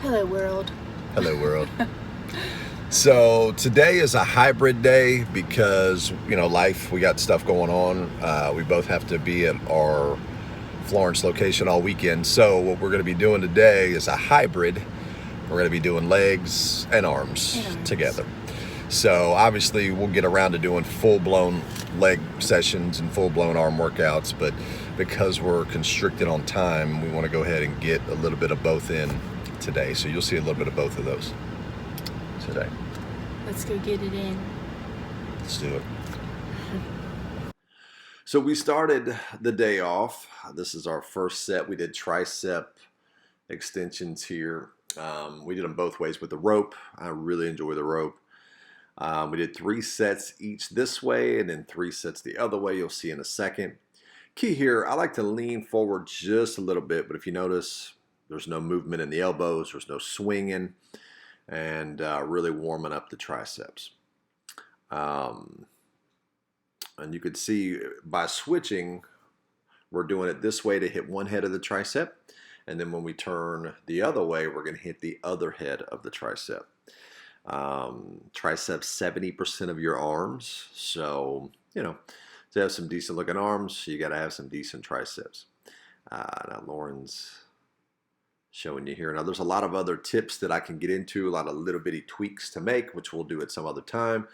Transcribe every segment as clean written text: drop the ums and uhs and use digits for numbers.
Hello, world. Hello, world. So today is a hybrid day because life. We got stuff going on. We both have to be at our Florence location all weekend. So what we're going to be doing today is a hybrid. We're going to be doing legs and arms together. So obviously we'll get around to doing full-blown leg sessions and full-blown arm workouts, but because we're constricted on time, we want to go ahead and get a little bit of both in today. So you'll see a little bit of both of those today. Let's go get it in. Let's do it. So we started the day off. This is our first set. We did tricep extensions here. We did them both ways with the rope. I really enjoy the rope. We did 3 sets each this way and then 3 sets the other way. You'll see in a second. Key here, I like to lean forward just a little bit, but if you notice, there's no movement in the elbows, there's no swinging, and really warming up the triceps. And you can see by switching, we're doing it this way to hit one head of the tricep, and then when we turn the other way, we're going to hit the other head of the tricep. Triceps 70% of your arms, so to have some decent looking arms, you got to have some decent triceps. Now Lauren's showing you here. Now there's a lot of other tips that I can get into, a lot of little bitty tweaks to make, which we'll do at some other time.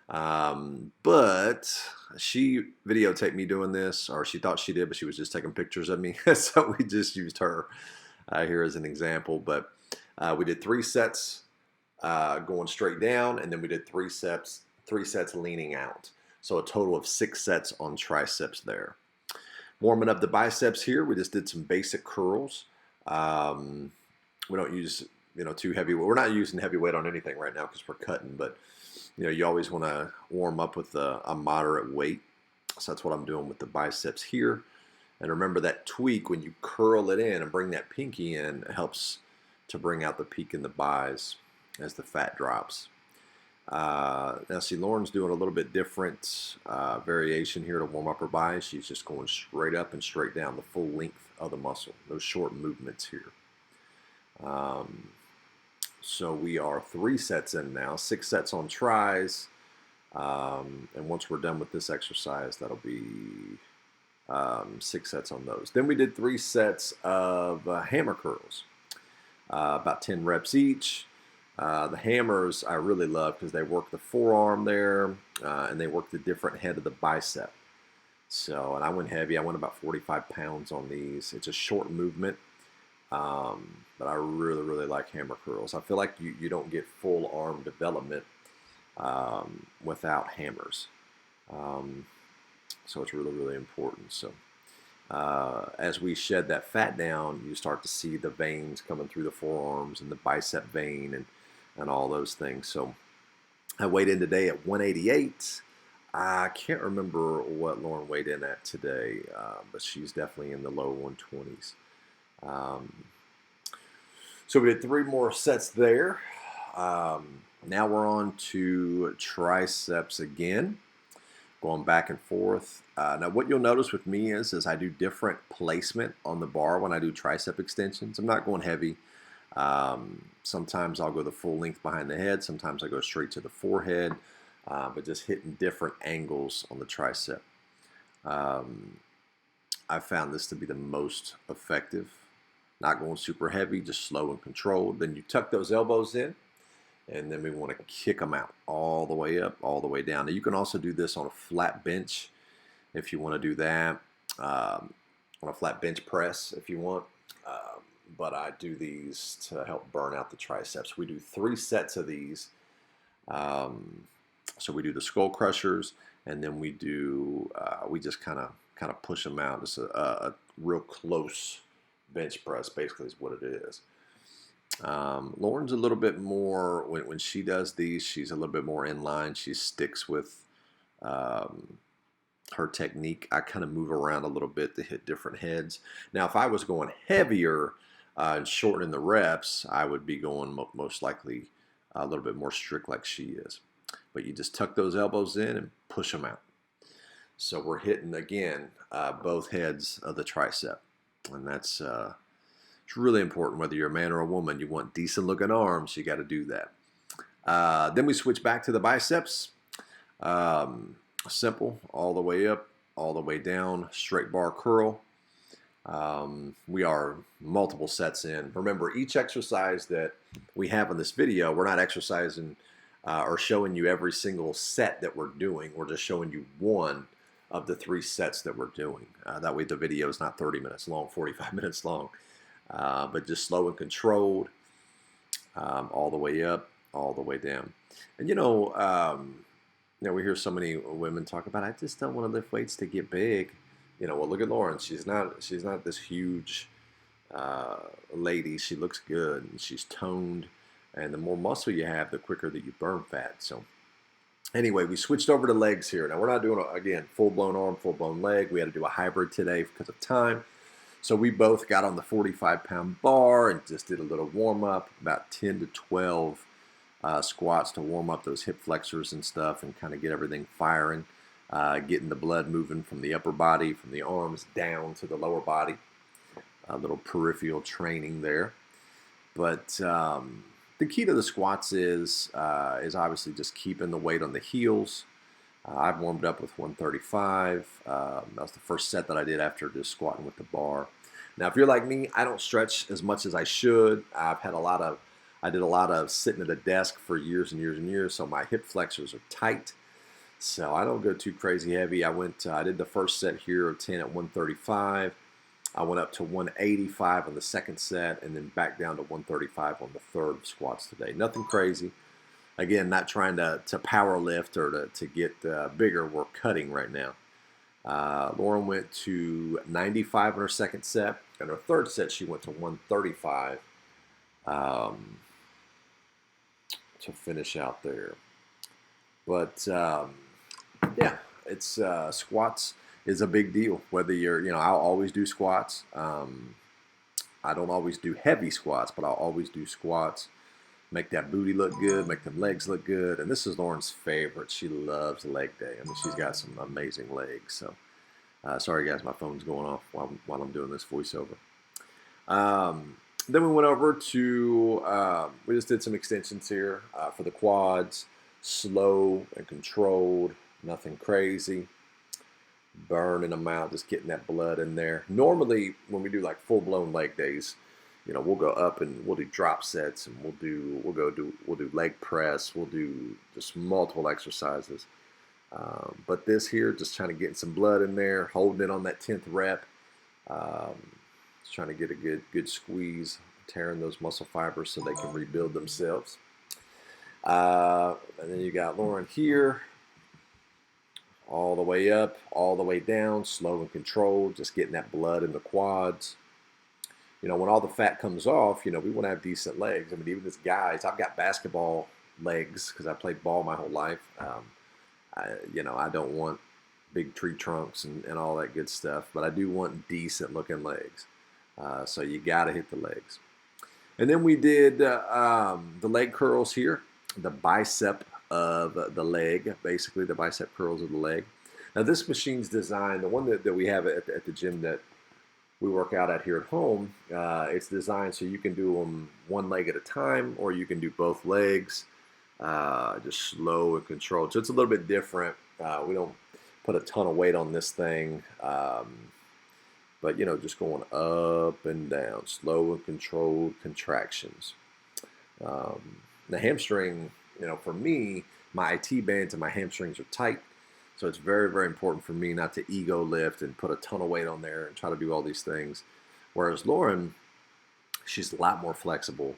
But she videotaped me doing this, or she thought she did, but she was just taking pictures of me. So we just used her here as an example. But we did 3 sets going straight down, and then we did 3 sets leaning out. So a total of 6 sets on triceps there. Warming up the biceps here, we just did some basic curls. We don't use too heavy. We're not using heavy weight on anything right now because we're cutting, but you always want to warm up with a moderate weight. So that's what I'm doing with the biceps here. And remember that tweak, when you curl it in and bring that pinky in, it helps to bring out the peak in the bis as the fat drops. Now see, Lauren's doing a little bit different variation here to warm up her bis. She's just going straight up and straight down, the full length of the muscle. No short movements here. So we are 3 sets in now, 6 sets on tris. And once we're done with this exercise, that'll be 6 sets on those. Then we did 3 sets of hammer curls, about 10 reps each. The hammers I really love because they work the forearm there, and they work the different head of the bicep. So, and I went heavy. I went about 45 pounds on these. It's a short movement, but I really, really like hammer curls. I feel like you don't get full arm development without hammers. So it's really, really important. So as we shed that fat down, you start to see the veins coming through the forearms and the bicep vein and all those things. So I weighed in today at 188. I can't remember what Lauren weighed in at today, but she's definitely in the low 120s. So we did 3 more sets there. Now we're on to triceps again, going back and forth. Now what you'll notice with me is I do different placement on the bar when I do tricep extensions. I'm not going heavy. Sometimes I'll go the full length behind the head. Sometimes I go straight to the forehead, but just hitting different angles on the tricep. I found this to be the most effective. Not going super heavy, just slow and controlled. Then you tuck those elbows in, and then we want to kick them out all the way up, all the way down. Now you can also do this on a flat bench if you want to do that, on a flat bench press if you want. But I do these to help burn out the triceps. We do 3 sets of these. So we do the skull crushers, and then we do we just kind of push them out. It's a real close bench press, basically, is what it is. Lauren's a little bit more, when she does these, she's a little bit more in line. She sticks with her technique. I kind of move around a little bit to hit different heads. Now, if I was going heavier and shortening the reps, I would be going most likely a little bit more strict like she is. But you just tuck those elbows in and push them out. So we're hitting, again, both heads of the tricep. And that's It's really important whether you're a man or a woman. You want decent looking arms, you got to do that. Then we switch back to the biceps. Simple, all the way up, all the way down, straight bar curl. We are multiple sets in. Remember, each exercise that we have in this video, we're not exercising or showing you every single set that we're doing. We're just showing you one of the 3 sets that we're doing. That way the video is not 30 minutes long, 45 minutes long, but just slow and controlled, all the way up, all the way down. And we hear so many women talk about, I just don't want to lift weights to get big. Well, look at Lauren. She's not this huge lady. She looks good and she's toned. And the more muscle you have, the quicker that you burn fat. So anyway, we switched over to legs here. Now we're not doing, again, full-blown arm, full-blown leg. We had to do a hybrid today because of time. So we both got on the 45-pound bar and just did a little warm-up, about 10 to 12 squats to warm up those hip flexors and stuff and kind of get everything firing. Getting the blood moving from the upper body, from the arms down to the lower body. A little peripheral training there. But the key to the squats is obviously just keeping the weight on the heels. I've warmed up with 135. That was the first set that I did after just squatting with the bar. Now, if you're like me, I don't stretch as much as I should. I did a lot of sitting at a desk for years and years and years, so my hip flexors are tight. So I don't go too crazy heavy. I did the first set here of 10 at 135. I went up to 185 on the second set and then back down to 135 on the third squats today. Nothing crazy. Again, not trying to power lift or to get bigger. We're cutting right now. Lauren went to 95 on her second set. And her third set, she went to 135 to finish out there. But yeah, it's squats is a big deal. Whether you're, I'll always do squats. I don't always do heavy squats, but I'll always do squats. Make that booty look good, make them legs look good. And this is Lauren's favorite. She loves leg day. I mean, she's got some amazing legs. So, sorry guys, my phone's going off while I'm doing this voiceover. Then we went over to, we just did some extensions here for the quads. Slow and controlled, nothing crazy. Burning them out, just getting that blood in there. Normally, when we do like full-blown leg days, we'll go up and we'll do drop sets, and we'll do leg press. We'll do just multiple exercises. But this here, just trying to get some blood in there, holding it on that 10th rep. Just trying to get a good squeeze, tearing those muscle fibers so they can rebuild themselves. And then you got Lauren here, all the way up, all the way down, slow and controlled, just getting that blood in the quads. When all the fat comes off, we want to have decent legs. I mean, even as guys, I've got basketball legs because I played ball my whole life. I don't want big tree trunks and all that good stuff, but I do want decent looking legs. So you got to hit the legs. And then we did the leg curls here. The bicep of the leg, basically the bicep curls of the leg. Now this machine's designed, the one that we have at the gym that we work out at here at home, it's designed so you can do them one leg at a time, or you can do both legs, just slow and controlled. So it's a little bit different. We don't put a ton of weight on this thing, but just going up and down, slow and controlled contractions. The hamstring, for me, my IT bands and my hamstrings are tight. So it's very, very important for me not to ego lift and put a ton of weight on there and try to do all these things. Whereas Lauren, she's a lot more flexible,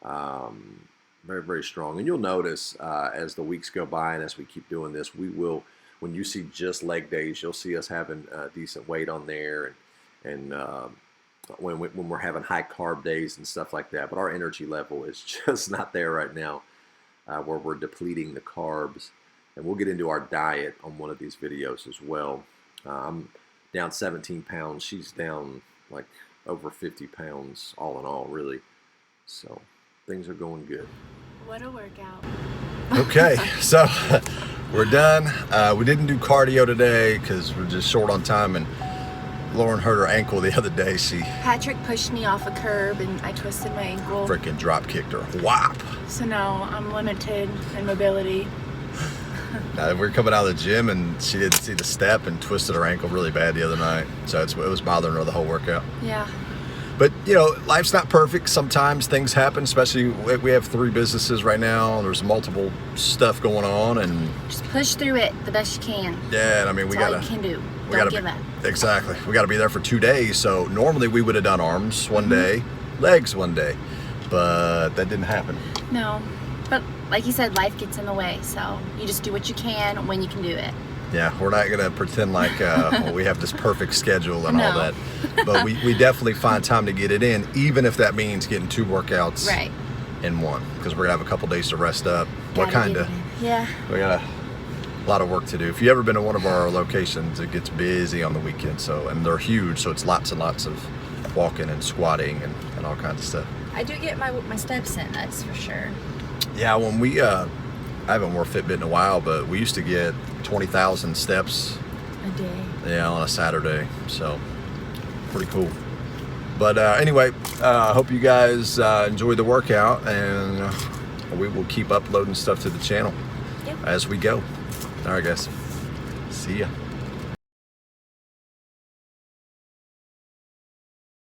very, very strong. And you'll notice as the weeks go by and as we keep doing this, we will, when you see just leg days, you'll see us having decent weight on there and when we're having high carb days and stuff like that. But our energy level is just not there right now, where we're depleting the carbs. And we'll get into our diet on one of these videos as well. I'm down 17 pounds. She's down like over 50 pounds all in all, really. So things are going good. What a workout. Okay, so we're done. We didn't do cardio today because we're just short on time, and Lauren hurt her ankle the other day. She Patrick pushed me off a curb and I twisted my ankle. freaking drop kicked her. Whop! So now I'm limited in mobility. We were coming out of the gym and she didn't see the step and twisted her ankle really bad the other night. So it was bothering her the whole workout. Yeah. But, you know, life's not perfect. Sometimes things happen, especially we have 3 businesses right now. There's multiple stuff going on, and Just push through it the best you can. yeah, and I mean, we That's all gotta, you can do. we Don't gotta give be, up. exactly. We gotta be there for 2 days. So normally we would have done arms one day, legs one day, but that didn't happen. No. But like you said, life gets in the way. So you just do what you can when you can do it. Yeah, we're not gonna pretend like well, we have this perfect schedule and all No. that, but we definitely find time to get it in, even if that means getting 2 workouts Right. in one, because we're gonna have a couple days to rest up. What Gotta kind get of? it in. Yeah. We got a lot of work to do. If you've ever been to one of our locations, it gets busy on the weekend. So, and they're huge, so it's lots and lots of walking and squatting and all kinds of stuff. I do get my steps in, that's for sure. Yeah, when we I haven't worn Fitbit in a while, but we used to get 20,000 steps, A day. yeah, on a Saturday. So pretty cool. But anyway, I hope you guys enjoyed the workout, and we will keep uploading stuff to the channel Yep. as we go. All right, guys. See ya.